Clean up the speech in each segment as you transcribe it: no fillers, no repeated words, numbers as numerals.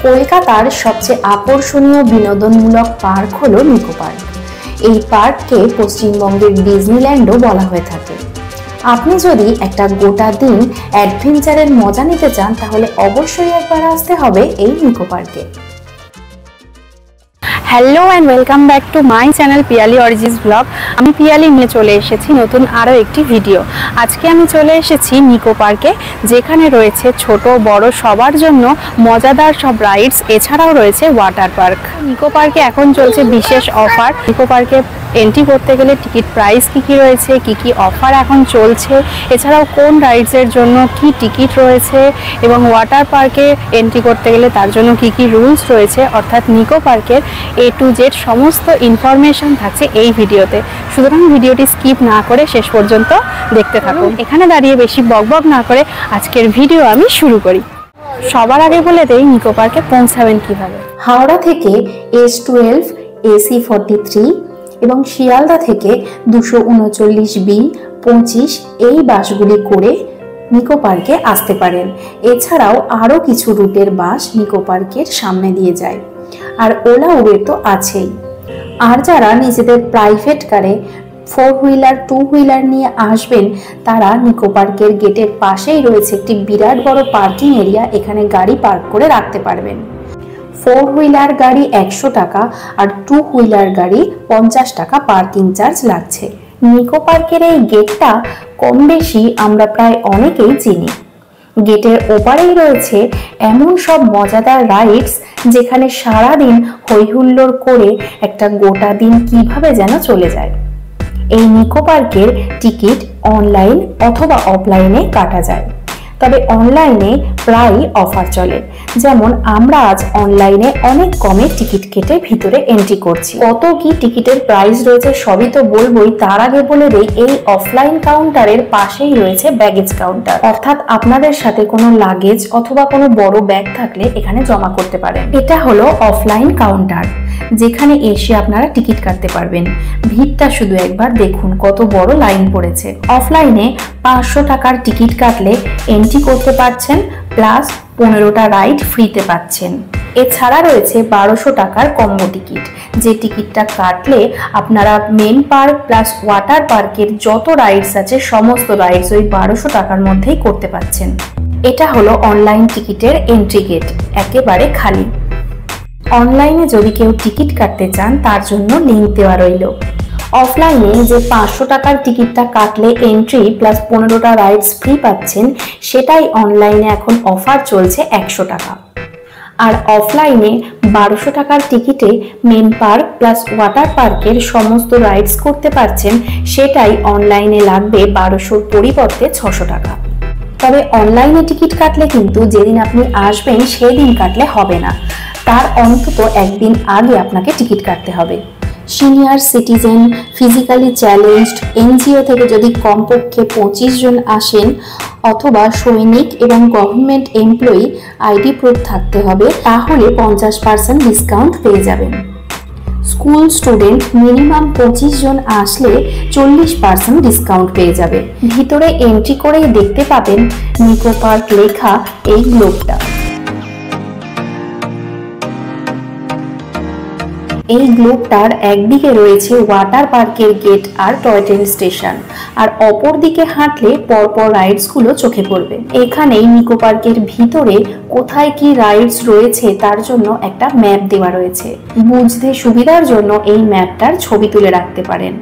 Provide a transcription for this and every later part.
কলকাতার সবচেয়ে আকর্ষণীয় বিনোদনমূলক পার্ক হলো নিকো পার্ক। এই পার্ককে পশ্চিমবঙ্গের ডিজনিল্যান্ডও বলা হয়ে থাকে। আপনি যদি একটা গোটা দিন অ্যাডভেঞ্চারের মজা নিতে চান তাহলে অবশ্যই একবার আসতে হবে এই নিকো পার্কে। Hello and welcome back to my channel Piyali Origins blog. আমি পিয়ালি নিয়ে চলে এসেছি নতুন আরও একটি ভিডিও। আজকে আমি চলে এসেছি নিকো পার্কে, যেখানে রয়েছে ছোট বড় সবার জন্য মজাদার সব রাইডস, এছাড়াও রয়েছে ওয়াটার পার্ক। নিকো পার্কে এখন চলছে বিশেষ অফার। নিকো পার্কে এন্ট্রি করতে গেলে টিকিট প্রাইস কী রয়েছে, কি অফার এখন চলছে, এছাড়াও কোন রাইডসের জন্য কি টিকিট রয়েছে এবং ওয়াটার পার্কে এন্ট্রি করতে গেলে তার জন্য কি রুলস রয়েছে, অর্থাৎ নিকো পার্কের A to Z সমস্ত ইনফরমেশন থাকছে এই ভিডিওতে। সুতরাং ভিডিওটি স্কিপ না করে শেষ পর্যন্ত দেখতে থাকুন। এখানে দাঁড়িয়ে বেশি বকবক না করে আজকের ভিডিও আমি শুরু করি। সবার আগে বলে দেই নিকো পার্কে পৌঁছাবেন কিভাবে। হাওড়া থেকে S12 AC43 এবং শিয়ালদা থেকে 239B 25 এই বাসগুলি করে নিকো পার্কে আসতে পারেন। এছাড়াও আরও কিছু রুটের বাস নিকো পার্কের সামনে দিয়ে যায়, আর ওলা উবের তো আছেই। আর যারা নিজেদের প্রাইভেট কারে 4 হুইলার 2 হুইলার নিয়ে আসবেন তারা নিকো পার্কের গেটের পাশেই রয়েছে একটি বিরাট বড় পার্কিং এরিয়া, এখানে গাড়ি পার্ক করে রাখতে পারবেন। 4 হুইলার গাড়ি 100 টাকা আর 2 হুইলার গাড়ি 50 টাকা পার্কিং চার্জ লাগছে। নিকো পার্কের এই গেটটা কম বেশি আমরা প্রায় অনেকেই চিনি। গেটের ওপারেই রয়েছে এমন সব মজাদার রাইডস যেখানে সারাদিন হইহুল্লোড় করে একটা গোটা দিন কিভাবে যেন চলে যায়। এই নিকো পার্কের টিকিট অনলাইন অথবা অফলাইনে কাটা যায়, তবে অনলাইনে প্রায়ই অফার চলে। যেমন আমরা আজ অনলাইনে অনেক কমে টিকিট কেটে ভিতরে এন্ট্রি করছি। কত কি টিকিটের প্রাইস রয়েছে সবই তো বলবোই, তার আগে বলে দেই এই অফলাইন কাউন্টারের পাশেই রয়েছে ব্যাগেজ কাউন্টার, অর্থাৎ আপনাদের সাথে কোনো লাগেজ অথবা কোনো বড় ব্যাগ থাকলে এখানে জমা করতে পারেন। এটা হলো অফলাইন কাউন্টার, যেখানে এসে আপনারা টিকিট কাটতে পারবেন। ভিড়টা শুধু একবার দেখুন, কত বড় লাইন পড়েছে। অফলাইনে 500 টাকার টিকিট কাটলে এন্ট্রি করতে পারছেন, প্লাস 15টা রাইড ফ্রিতে পাচ্ছেন। এছাড়া রয়েছে 1200 টাকার কম্বো টিকিট, যে টিকিটটা কাটলে আপনারা মেন পার্ক প্লাস ওয়াটার পার্কের যত রাইডস আছে সমস্ত রাইডস ওই 1200 টাকার মধ্যেই করতে পারছেন। এটা হলো অনলাইন টিকিটের এন্ট্রি গেট, একেবারে খালি। অনলাইনে যদি কেউ টিকিট কাটতে চান তার জন্য লিংক দেওয়া রইল। অফলাইনে যে 500 টাকার টিকিটটা কাটলে এন্ট্রি প্লাস 15টা রাইডস ফ্রি পাচ্ছেন, সেটাই অনলাইনে এখন অফার চলছে 100 টাকা। আর অফলাইনে 1200 টাকার টিকিটে মেন পার্ক প্লাস ওয়াটার পার্কের সমস্ত রাইডস করতে পারছেন, সেটাই অনলাইনে লাগবে 1200-র পরিবর্তে 600 টাকা। তবে অনলাইনে টিকিট কাটলে কিন্তু যেদিন আপনি আসবেন সেদিন কাটলে হবে না, তার অন্তত একদিন আগে আপনাকে টিকিট কাটতে হবে। Senior citizen, physically challenged, NGO থেকে যদি কমপক্ষে 25 জন আসেন অথবা সৈনিক এবং গভর্নমেন্ট এমপ্লয়ি আইডি প্রুফ থাকতে হবে, তাহলে 50% ডিসকাউন্ট পেয়ে যাবেন। স্কুল স্টুডেন্ট মিনিমাম 25 জন আসলে 40% ডিসকাউন্ট পেয়ে যাবে। ভিতরে এন্ট্রি করেই দেখতে পাবেন নিকো পার্ক লেখা এই গ্লোবটা। এই গ্লোবটার একদিকে রয়েছে ওয়াটার পার্কের গেট আর টয় ট্রেন স্টেশন, আর অপর দিকে হাঁটলে পরপর রাইডস গুলো চোখে পড়বে। এখানেই নিকো পার্কের ভিতরে কোথায় কি রাইডস রয়েছে তার জন্য একটা ম্যাপ দেওয়া রয়েছে। বুঝতে সুবিধার জন্য এই ম্যাপটার ছবি তুলে রাখতে পারেন।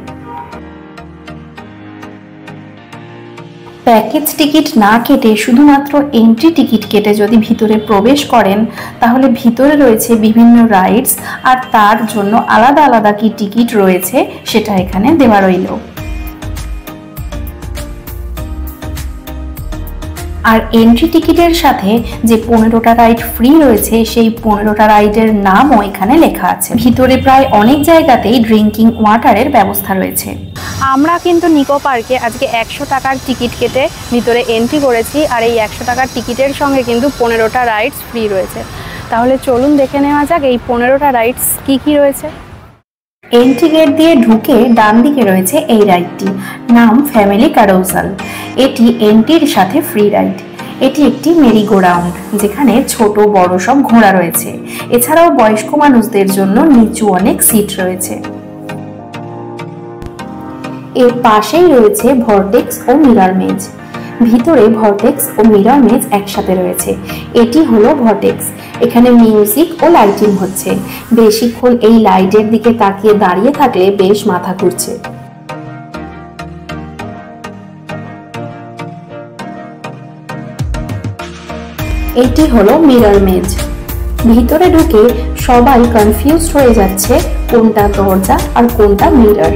প্যাকেজ টিকিট না কেটে শুধুমাত্র এন্ট্রি টিকিট কেটে যদি ভিতরে প্রবেশ করেন তাহলে ভিতরে রয়েছে বিভিন্ন রাইডস, আর তার জন্য আলাদা আলাদা কি টিকিট রয়েছে সেটা এখানে দেওয়া রইল। আর এন্ট্রি টিকিটের সাথে যে 15টা রাইড ফ্রি রয়েছে সেই 15টা রাইডের নামও এখানে লেখা আছে। ভিতরে প্রায় অনেক জায়গাতেই ড্রিঙ্কিং ওয়াটারের ব্যবস্থা রয়েছে। আমরা কিন্তু নিকো পার্কে আজকে 100 টাকার টিকিট কেটে ভিতরে এন্ট্রি করেছি, আর এই 100 টাকার টিকিটের সঙ্গে কিন্তু 15টা রাইডস ফ্রি রয়েছে। তাহলে চলুন দেখে নেওয়া যাক এই 15টা রাইডস কি রয়েছে। এন্ট্রি গেট দিয়ে ঢুকে ডান দিকে রয়েছে এই রাইডটি, নাম ফ্যামিলি ক্যারোসেল। এটি এন্ট্রির সাথে ফ্রি রাইড। এটি একটি মেরি গো রাউন্ড, যেখানে ছোট বড় সব ঘোড়া রয়েছে। এছাড়াও বয়স্ক মানুষদের জন্য নিচু অনেক সিট রয়েছে। এর পাশেই রয়েছে ভর্টেক্স ও মিরর মেজ। ভিতরে ভর্টেক্স ও মিরর মেজ একসাথে রয়েছে। এটি হলো ভর্টেক্স। এখানে মিউজিক ও লাইটিং হচ্ছে। বেশিক্ষণ এই লাইটের দিকে তাকিয়ে দাঁড়িয়ে থাকলে বেশ মাথা ঘুরছে। এটি হলো মিরর মেজ। ভিতরে ঢুকে সবাই কনফিউজড হয়ে যাচ্ছে কোনটা দরজা আর কোনটা মিরর।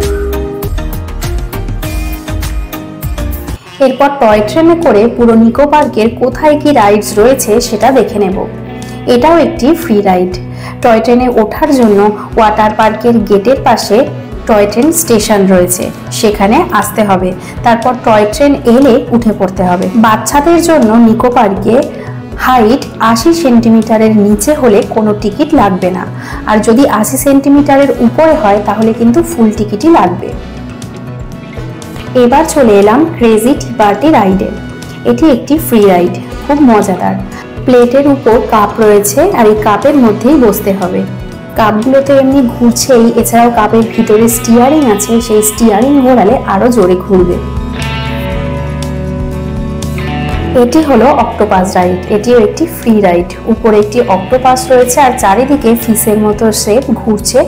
এরপর টয় ট্রেনে করে পুরো নিকো পার্কের কোথায় কি রাইডস রয়েছে সেটা দেখে নেব। এটাও একটি ফ্রি রাইড। টয় ট্রেনে ওঠার জন্য ওয়াটার পার্কের গেটের পাশে টয় ট্রেন স্টেশন রয়েছে, সেখানে আসতে হবে। তারপর টয় ট্রেন এলে উঠে পড়তে হবে। বাচ্চাদের জন্য নিকো পার্কে হাইট 80 সেন্টিমিটারের নিচে হলে কোনো টিকিট লাগবে না, আর যদি 80 সেন্টিমিটারের উপরে হয় তাহলে কিন্তু ফুল টিকিটই লাগবে। এবার চলে এলাম ক্রেজি টি পার্টি রাইডে। এটি একটি ফ্রি রাইড, খুব মজাদার। প্লেটের উপর কাপ রয়েছে আর এই কাপের মধ্যেই বসতে হবে। কাপগুলোতে এমনি ঘুরছেই, এছাড়াও কাপের ভিতরে স্টিয়ারিং আছে, সেই স্টিয়ারিং ঘোরালে আরো জোরে ঘুরবে। এটি হলো অক্টোপাস রাইড। এটিও একটি ফ্রি রাইড। উপরে একটি অক্টোপাস রয়েছে আর চারিদিকে ফিসের মতো শেপ ঘুরছে।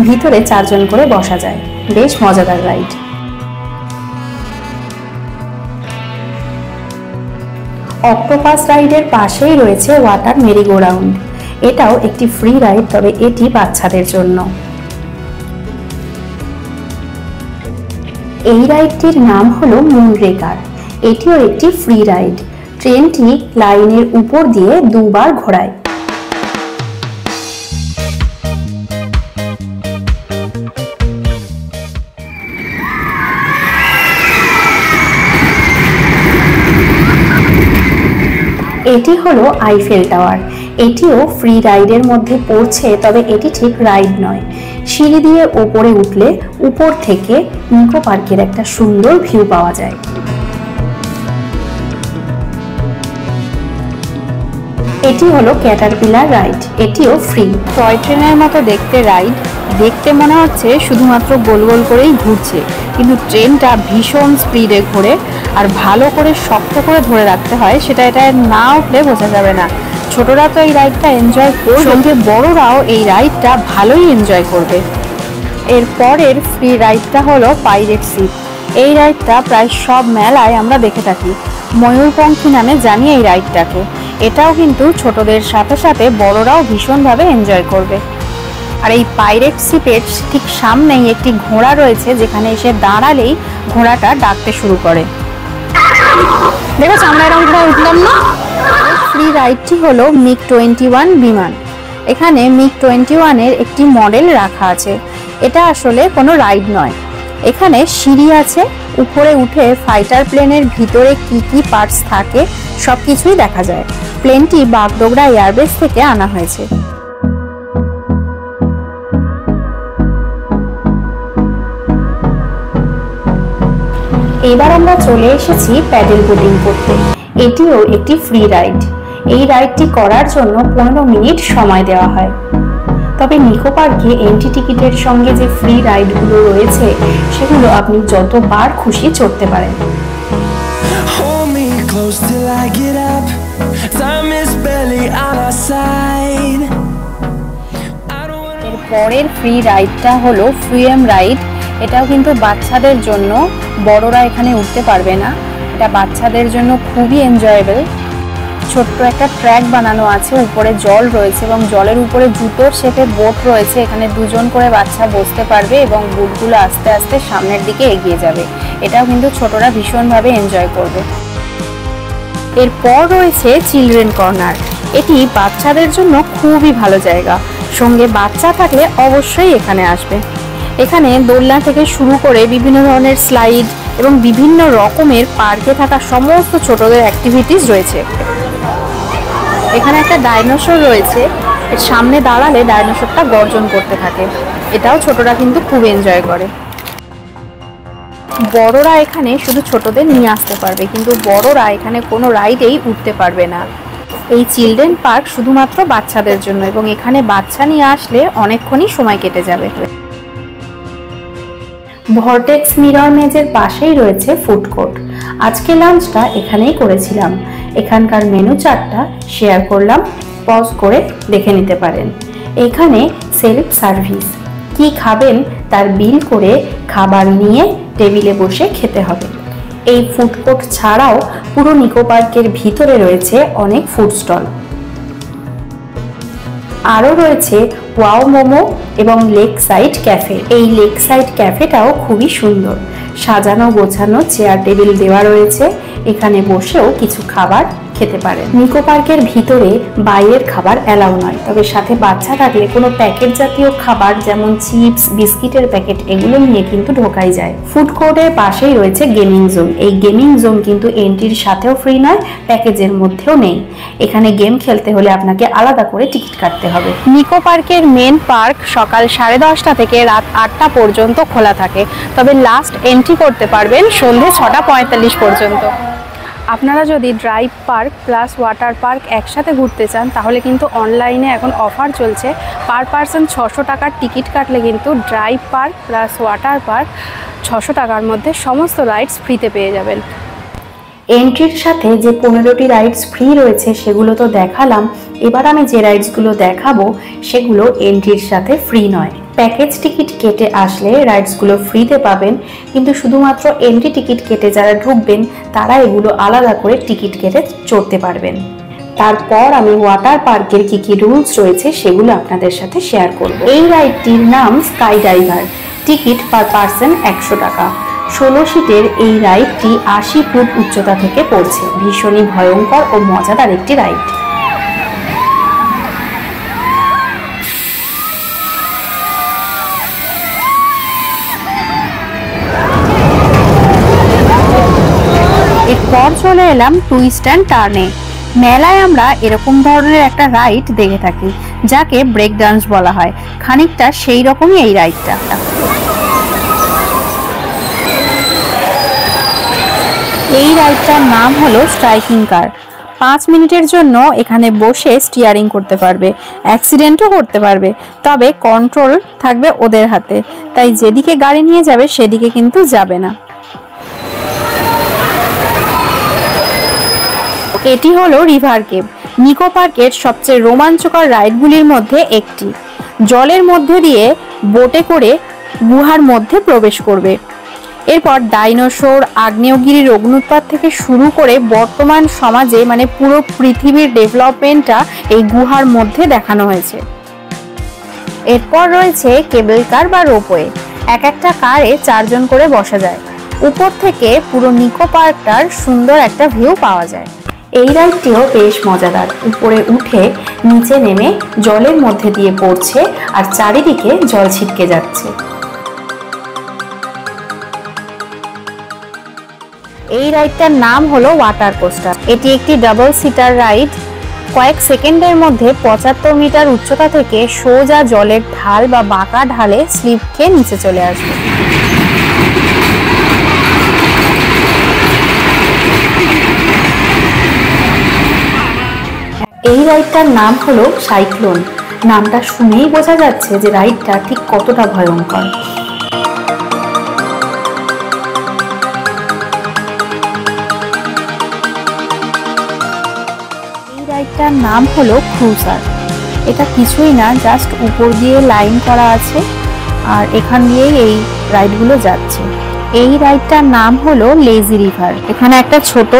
ভিতরে 4 জন করে বসা যায়। বেশ মজাদার রাইড। অক্টোপাস রাইডের পাশেই রয়েছে ওয়াটার মেরি গো রাউন্ড। এটাও একটি ফ্রি রাইড, তবে এটি বাচ্চাদের জন্য। এই রাইডটির নাম হলো মুনরেকার। এটিও একটি ফ্রি রাইড। ট্রেনটি লাইনের উপর দিয়ে 2 বার ঘোরায়। এটি হলো আইফেল টাওয়ার। এটিও ফ্রি রাইডের মধ্যে পড়ছে, তবে এটি ঠিক রাইড নয়। সিঁড়ি দিয়ে ওপরে উঠলে উপর থেকে নিকো পার্কের একটা সুন্দর ভিউ পাওয়া যায়। এটি হলো ক্যাটারপিলার রাইড। এটিও ফ্রি। টয় ট্রেনের মতো দেখতে রাইড। দেখতে মনে হচ্ছে শুধুমাত্র গোল গোল করেই ঘুরছে, কিন্তু ট্রেনটা ভীষণ স্পিডে ঘোরে আর ভালো করে শক্ত করে ধরে রাখতে হয়, সেটা এটা না উঠলে বোঝা যাবে না। ছোটরা তো এই রাইডটা এনজয় করবে, সঙ্গে বড়রাও এই রাইডটা ভালোই এনজয় করবে। এরপরের ফ্রি রাইডটা হলো পাইরেট শিপ। এই রাইডটা প্রায় সব মেলায় আমরা দেখে থাকি। ময়ূরপঙ্খী নামে জানি এই রাইডটাকে। এটাও কিন্তু ছোটদের সাথে সাথে বড়রাও ভীষণভাবে এনজয় করবে। আর এই পাইরেট শিপের ঠিক সামনেই একটি ঘোড়া রয়েছে, যেখানে এসে দাঁড়ালেই ঘোড়াটা ডাকতে শুরু করে। দেখো আমরা এরকম ঘোড়া উঠলাম না। ফ্রি রাইডটি হলো মিগ 21 বিমান। এখানে মিগ 21-এর একটি মডেল রাখা আছে। এটা আসলে কোনো রাইড নয়। এখানে সিঁড়ি আছে, উপরে উঠে ফাইটার প্লেনের ভিতরে কি কি পার্টস থাকে সবকিছুই দেখা যায়। প্লেনটি বাগডোগরা এয়ারবেস থেকে আনা হয়েছে। এবার আমরা চলে এসেছি প্যাডেল বোটিং করতে। এটিও একটি ফ্রি রাইড। এই রাইডটি করার জন্য 15 মিনিট সময় দেওয়া হয়। তবে নিকো পার্কে এন্ট্রি টিকিটের সঙ্গে যে ফ্রি রাইডগুলো রয়েছে সেগুলো আপনি যতবার খুশি চড়তে পারেন। এরপরের ফ্রি রাইডটা হলো ফ্রিডম রাইড। এটাও কিন্তু বাচ্চাদের জন্য, বড়রা এখানে উঠতে পারবে না। এটা বাচ্চাদের জন্য খুবই এনজয়েবল। ছোট্ট একটা ট্র্যাক বানানো আছে, উপরে জল রয়েছে এবং জলের উপরে জুতোর শেপে বোট রয়েছে। এখানে 2 জন করে বাচ্চা বসতে পারবে এবং বোটগুলো আস্তে আস্তে সামনের দিকে এগিয়ে যাবে। এটাও কিন্তু ছোটরা ভীষণভাবে এনজয় করবে। এরপর রয়েছে চিলড্রেন কর্নার। এটি বাচ্চাদের জন্য খুবই ভালো জায়গা। সঙ্গে বাচ্চা থাকলে অবশ্যই এখানে আসবে। এখানে দোলনা থেকে শুরু করে বিভিন্ন ধরনের স্লাইড এবং বিভিন্ন রকমের পার্কে থাকা সমস্ত ছোটদের অ্যাক্টিভিটিস রয়েছে। এখানে একটা ডাইনোসর রয়েছে, এর সামনে দাঁড়ালে ডাইনোসরটা গর্জন করতে থাকে। এটাও ছোটরা কিন্তু খুব এনজয় করে। বড়রা এখানে শুধু ছোটদের নিয়ে আসতে পারবে, কিন্তু বড়রা এখানে কোনো রাইডেই উঠতে পারবে না। এই চিলড্রেন পার্ক শুধুমাত্র বাচ্চাদের জন্য, এবং এখানে বাচ্চা নিয়ে আসলে অনেকক্ষণই সময় কেটে যাবে। ভর্টেক্স মিরর মেজের পাশেই রয়েছে ফুড কোর্ট। আজকে লাঞ্চটা এখানেই করেছিলাম। এখানকার মেনু চার্টটা শেয়ার করলাম, পজ করে দেখে নিতে পারেন। এখানে সেলফ সার্ভিস, কি খাবেন তার বিল করে খাবার নিয়ে টেবিলে বসে খেতে হবে। এই ফুড কোর্ট ছাড়াও পুরো নিকো পার্কের ভিতরে রয়েছে অনেক ফুড স্টল। আরও রয়েছে ওয়াও মোমো এবং লেক সাইড ক্যাফে। এই লেক সাইড ক্যাফেটাও খুবই সুন্দর, সাজানো গোছানো চেয়ার টেবিল দেওয়া রয়েছে, এখানে বসেও কিছু খাবার খেতে পারেন। নিকো পার্কের ভিতরে বাইরের খাবার অ্যালাউ নয়, তবে সাথে বাচ্চা থাকলে কোনো প্যাকেট জাতীয় খাবার যেমন চিপস, বিস্কিটের প্যাকেট এগুলো নিয়ে কিন্তু ঢোকাই যায়। ফুড কোর্টের পাশেই রয়েছে গেমিং জোন। এই গেমিং জোন কিন্তু এন্ট্রির সাথেও ফ্রি নয়, প্যাকেজের মধ্যেও নেই। এখানে গেম খেলতে হলে আপনাকে আলাদা করে টিকিট কাটতে হবে। নিকো পার্কের মেন পার্ক সকাল 10:30 থেকে রাত 8টা পর্যন্ত খোলা থাকে, তবে লাস্ট এন্ট্রি করতে পারবেন সন্ধ্যে 6:45 পর্যন্ত। আপনারা যদি drive park plus water park একসাথে ঘুরতে চান তাহলে কিন্তু অনলাইনে এখন অফার চলছে। পার পারসন 600 টাকার টিকিট কাটলে কিন্তু drive park plus water park 600 টাকার মধ্যে সমস্ত রাইডস ফ্রিতে পেয়ে যাবেন। এন্ট্রির সাথে যে 15টি রাইডস ফ্রি রয়েছে সেগুলো তো দেখালাম। এবার আমি যে রাইডসগুলো দেখাবো সেগুলো এন্ট্রির সাথে ফ্রি নয়। প্যাকেজ টিকিট কেটে আসলে রাইডসগুলো ফ্রিতে পাবেন, কিন্তু শুধুমাত্র এন্ট্রি টিকিট কেটে যারা ঢুকবেন তারা এগুলো আলাদা করে টিকিট কেটে চড়তে পারবেন। তারপর আমি ওয়াটার পার্কের কি কি রুলস রয়েছে সেগুলো আপনাদের সাথে শেয়ার করব। এই রাইডটির নাম sky diver. Ticket per person 100 টাকা। 16 সিটের এই রাইডটি 80 ফুট উচ্চতা থেকে পড়ছে। ভীষণই ভয়ঙ্কর ও মজাদার একটি রাইড। এরপর চলে এলাম টুইস্ট অ্যান্ড টার্নে। মেলায় আমরা এরকম ধরনের একটা রাইড দেখে থাকি যাকে ব্রেক ডান্স বলা হয়, খানিকটা সেই রকমই এই রাইডটা। এই রাইডটার নাম হলো স্ট্রাইকিং কার। 5 মিনিটের জন্য এখানে বসে স্টিয়ারিং করতে পারবে, অ্যাক্সিডেন্টও করতে পারবে, তবে কন্ট্রোল থাকবে ওদের হাতে, তাই যেদিকে গাড়ি নিয়ে যাবে সেদিকে কিন্তু যাবে না। এটি হলো রিভার কেভ, নিকো পার্কের সবচেয়ে রোমাঞ্চকর রাইডগুলির মধ্যে একটি। জলের মধ্যে দিয়ে বোটে করে গুহার মধ্যে প্রবেশ করবে। এরপর ডাইনোসর, আগ্নেয়গিরির অগ্নুৎপাত থেকে শুরু করে বর্তমান সমাজে মানে পুরো পৃথিবীর ডেভেলপমেন্টটা এই গুহার মধ্যে দেখানো হয়েছে। এরপর রয়েছে কেবল কার বা রোপওয়ে। এক একটা কারে 4 জন করে বসা যায়। উপর থেকে পুরো নিকো পার্কটার সুন্দর একটা ভিউ পাওয়া যায়। এই রাইডটিও বেশ মজাদার। উপরে উঠে নিচে নেমে জলের মধ্যে দিয়ে পড়ছে আর চারিদিকে জল ছিটকে যাচ্ছে। এই রাইডটার নাম হলো ওয়াটার কোস্টার। এটি একটি ডাবল সিটার রাইড। কয়েক সেকেন্ডের মধ্যে 75 মিটার উচ্চতা থেকে সোজা জলের ঢাল বা বাঁকা ঢালে স্লিপ খেয়ে নিচে চলে আসবে। এই রাইডটার নাম হলো সাইক্লোন। নামটা শুনেই বোঝা যাচ্ছে যে রাইডটা ঠিক কতটা ভয়ঙ্কর। এই রাইডটার নাম হলো ক্রুজার। এটা কিছুই না, জাস্ট উপর দিয়ে লাইন করা আছে আর এখান দিয়েই এই রাইডগুলো যাচ্ছে। এই রাইডটার নাম হলো লেজি রিভার। এখানে একটা ছোট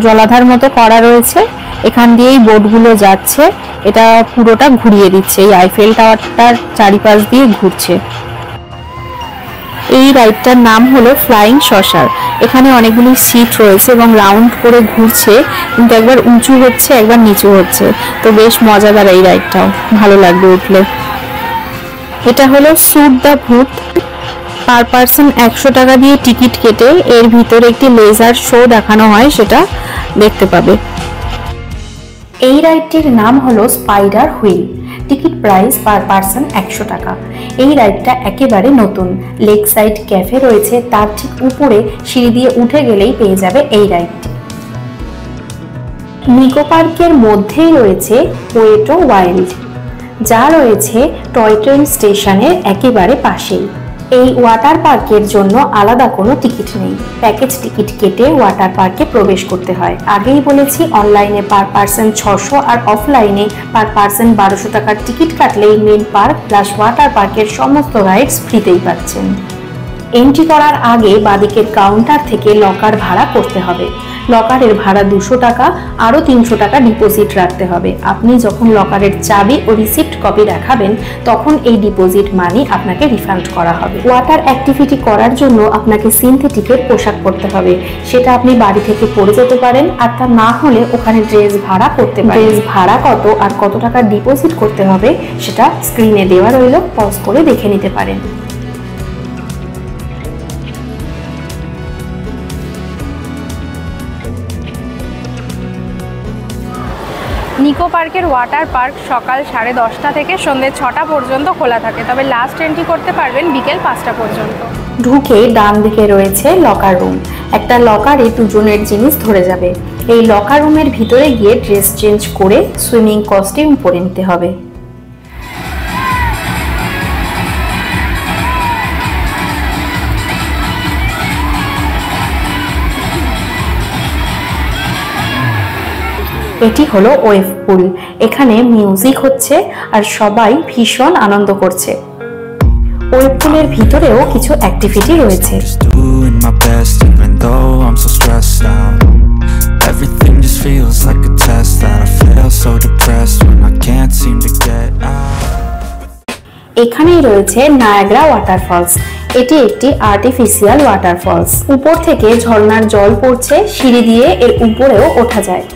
জলাধার মতো করা রয়েছে, এখান দিয়েই বোটগুলো যাচ্ছে। এটা পুরোটা ঘুরিয়ে দিচ্ছে, এই আইফেল টাওয়ারটার চারিপাশ দিয়ে ঘুরছে। এই রাইডটার নাম হলো ফ্লাইং সসার। এখানে অনেকগুলি সিট রয়েছে এবং রাউন্ড করে ঘুরছে, কিন্তু একবার উঁচু হচ্ছে একবার নিচু হচ্ছে, তো বেশ মজাদার এই রাইডটাও, ভালো লাগবে উঠলে। এটা হলো শুট দ্য ভূত। পার পারসন 100 টাকা দিয়ে টিকিট কেটে এর ভিতরে একটি লেজার শো দেখানো হয়, সেটা দেখতে পাবে। এই রাইডটির নাম হলো spider wheel. Ticket price per person 100 টাকা। এই রাইডটা একেবারে নতুন। লেক সাইড ক্যাফে রয়েছে, তার ঠিক উপরে সিঁড়ি দিয়ে উঠে গেলেই পেয়ে যাবে এই রাইডটি। নিকো পার্কের মধ্যেই রয়েছে পোয়েটো ওয়াইল্ড, যা রয়েছে টয় ট্রেন স্টেশনের একেবারে পাশেই। এই ওয়াটার পার্কের জন্য আলাদা কোনো টিকিট নেই, প্যাকেজ টিকিট কেটে ওয়াটার পার্কে প্রবেশ করতে হয়। আগেই বলেছি অনলাইনে পার পারসন 600 আর অফলাইনে পার পারসন 1200 টাকার টিকিট কাটলেই মেন পার্ক প্লাস ওয়াটার পার্কের সমস্ত রাইডস ফ্রিতেই পাচ্ছেন। এন্ট্রি করার আগে বাদিকের কাউন্টার থেকে লকার ভাড়া করতে হবে। লকারের ভাড়া 200 টাকা, আরও 300 টাকা ডিপোজিট রাখতে হবে। আপনি যখন লকারের চাবি ও রিসিপ্ট কপি দেখাবেন তখন এই ডিপোজিট মানি আপনাকে রিফান্ড করা হবে। ওয়াটার অ্যাক্টিভিটি করার জন্য আপনাকে সিনথেটিকের পোশাক পরতে হবে, সেটা আপনি বাড়ি থেকে পরে যেতে পারেন, আর তা না হলে ওখানে ড্রেস ভাড়া করতে পারেন। ড্রেস ভাড়া কত আর কত টাকা ডিপোজিট করতে হবে সেটা স্ক্রিনে দেওয়া রইল, পজ করে দেখে নিতে পারেন। নিকো পার্কের ওয়াটার পার্ক সকাল 10:30 থেকে সন্ধ্যে 6টা পর্যন্ত খোলা থাকে, তবে লাস্ট এন্ট্রি করতে পারবেন বিকেল 5টা পর্যন্ত। ঢুকে ডান দিকে রয়েছে লকার রুম। একটা লকারে দুজনের জিনিস ধরে যাবে। এই লকার রুমের ভিতরে গিয়ে ড্রেস চেঞ্জ করে সুইমিং কস্টিউম পরে নিতে হবে। এটি হলো ওয়েভ পুল। এখানে মিউজিক হচ্ছে আর সবাই ভীষণ আনন্দ করছে। ওয়েভ পুলের ভিতরেও কিছু অ্যাক্টিভিটি রয়েছে। এখানেই রয়েছে নায়াগ্রা ওয়াটারফলস। এটি একটি আর্টিফিশিয়াল ওয়াটারফলস। উপর থেকে ঝর্ণার জল পড়ছে, সিঁড়ি দিয়ে এর উপরেও ওঠা যায়।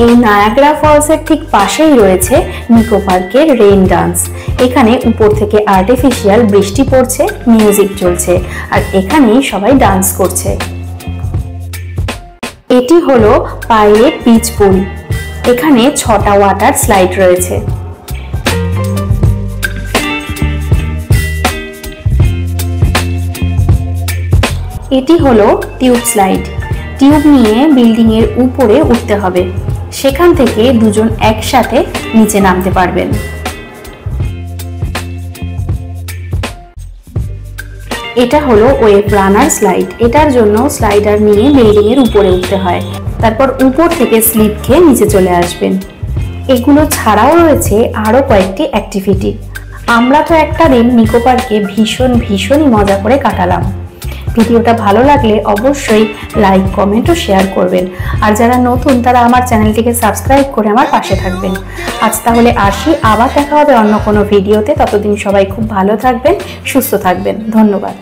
এই নায়াগ্রা ফলসের ঠিক পাশেই রয়েছে নিকো পার্কের রেইন ডান্স। এখানে উপর থেকে আর্টিফিশিয়াল বৃষ্টি পড়ছে, মিউজিক চলছে, আর এখানেই সবাই ডান্স করছে। এটি হলো পাইরেট বিচ পুল। এখানে 6টা ওয়াটার স্লাইড রয়েছে। এটি হলো টিউব স্লাইড। টিউব নিয়ে বিল্ডিং এর উপরে উঠতে হবে, সেখান থেকে দুজন একসাথে নিচে নামতে পারবেন। এটা হলো ওয়েভ রানার স্লাইড। এটার জন্য স্লাইডার নিয়ে বিল্ডিং এর উপরে উঠতে হয়, তারপর উপর থেকে স্লিপ খেয়ে নিচে চলে আসবেন। এগুলো ছাড়াও রয়েছে আরো কয়েকটি অ্যাক্টিভিটি। আমরা তো একটা দিন নিকো পার্কে ভীষণই মজা করে কাটালাম। ভিডিওটা ভালো লাগলে অবশ্যই লাইক, কমেন্ট ও শেয়ার করবেন। আর যারা নতুন তারা আমার চ্যানেলটিকে সাবস্ক্রাইব করে আমার পাশে থাকবেন। আজ তাহলে আসি, আবার দেখা হবে অন্য কোনো ভিডিওতে। ততদিন সবাই খুব ভালো থাকবেন, সুস্থ থাকবেন। ধন্যবাদ।